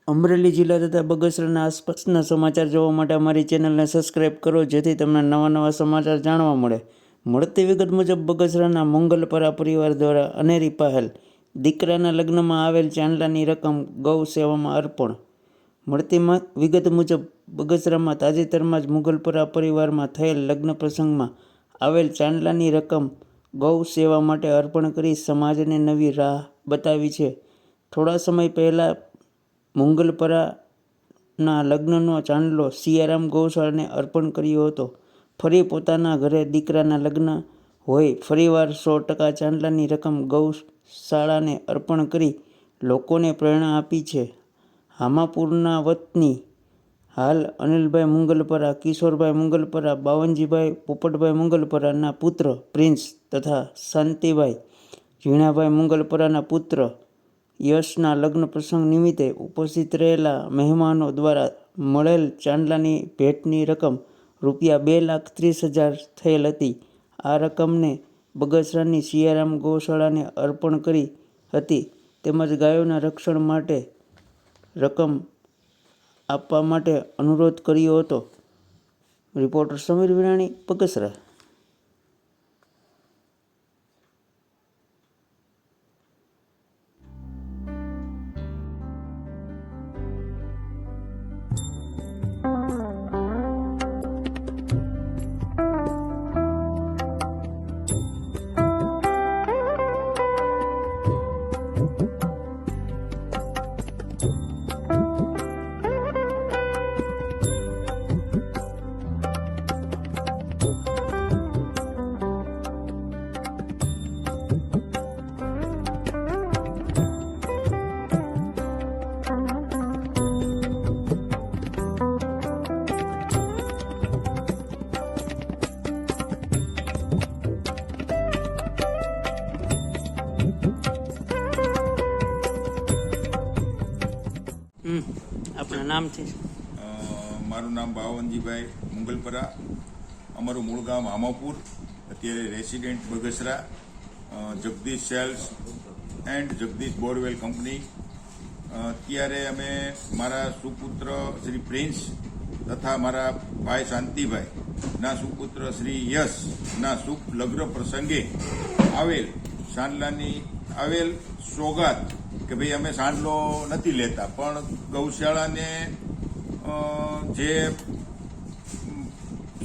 અમરેલી જિલ્લા તથા બગસરાના આસપાસના સમાચાર જોવા માટે અમારી ચેનલને સબસ્ક્રાઇબ કરો, જેથી તમને નવા સમાચાર જાણવા મળે. મળતી વિગત મુજબ બગસરાના મંગલપરા પરિવાર દ્વારા અનેરી પહેલ, દીકરાના લગ્નમાં આવેલ ચાંદલાની રકમ ગૌ સેવામાં અર્પણ. મળતી વિગત મુજબ બગસરામાં તાજેતરમાં જ મંગલપરા પરિવારમાં થયેલ લગ્ન પ્રસંગમાં આવેલ ચાંદલાની રકમ ગૌ સેવા માટે અર્પણ કરી સમાજને નવી રાહ બતાવી છે. થોડા સમય પહેલાં મંગલપરાના લગ્નનો ચાંદલો સિયારામ ગૌશાળાને અર્પણ કર્યો હતો. ફરી પોતાના ઘરે દીકરાના લગ્ન હોય ફરીવાર 100% ચાંદલાની રકમ ગૌશાળાને અર્પણ કરી લોકોને પ્રેરણા આપી છે. હામાપુરના વતની હાલ અનિલભાઈ મંગલપરા, કિશોરભાઈ મંગલપરા, બાવનજીભાઈ પોપટભાઈ મંગલપરાના પુત્ર પ્રિન્સ તથા શાંતિભાઈ ઝીણાભાઈ મંગલપરાના પુત્ર યશના લગ્ન પ્રસંગ નિમિત્તે ઉપસ્થિત રહેલા મહેમાનો દ્વારા મળેલ ચાંદલાની ભેટની રકમ ₹2,30,000 થયેલ હતી. આ રકમને બગસરાની સિયારામ ગૌશાળાને અર્પણ કરી હતી તેમજ ગાયોના રક્ષણ માટે રકમ આપવા માટે અનુરોધ કર્યો હતો. રિપોર્ટર સમીર વિરાણી, બગસરા. આપણા નામથી મારું નામ બાવનજીભાઈ મંગલપરા, અમારું મૂળ ગામ હામાપુર, અત્યારે resident Bagasara, Jagdish cells and Jagdish borewell company. અત્યારે અમે મારા સુપુત્ર શ્રી પ્રિન્સ તથા મારા ભાઈ શાંતિભાઈ ના સુપુત્ર શ્રી યશના શુભ લગ્ન પ્રસંગે આવેલ સોગાત કે ભાઈ અમે સાંડલો નથી લેતા, પણ ગૌશાળાને જે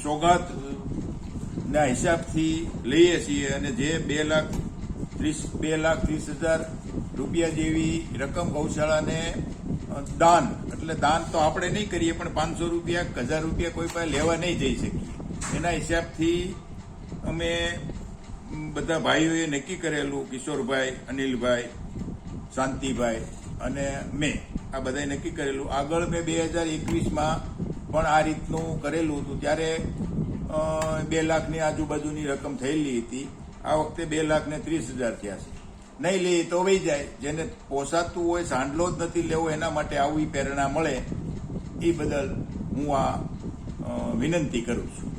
સોગાતના હિસાબથી લઈએ છીએ અને જે ₹2,30,000 જેવી રકમ ગૌશાળાને દાન, એટલે દાન તો આપણે નહીં કરીએ પણ ₹500, ₹1,000 કોઈ પાસે લેવા નહીં જઈ શકીએ. એના હિસાબથી અમે બધા ભાઈઓએ નક્કી કરેલું, કિશોરભાઈ, અનિલભાઈ, શાંતિભાઈ અને મેં આ બધાએ નક્કી કરેલું. આગળ મેં 2021માં પણ આ રીતનું કરેલું હતું, ત્યારે 2 લાખની આજુબાજુની રકમ થયેલી હતી. આ વખતે 2,30,000 થયા છે. નહીં લઈએ તો વહી જાય, જેને પોસાતું હોય, સાંડલો જ નથી લેવો, એના માટે આવી પ્રેરણા મળે એ બદલ હું આ વિનંતી કરું છું.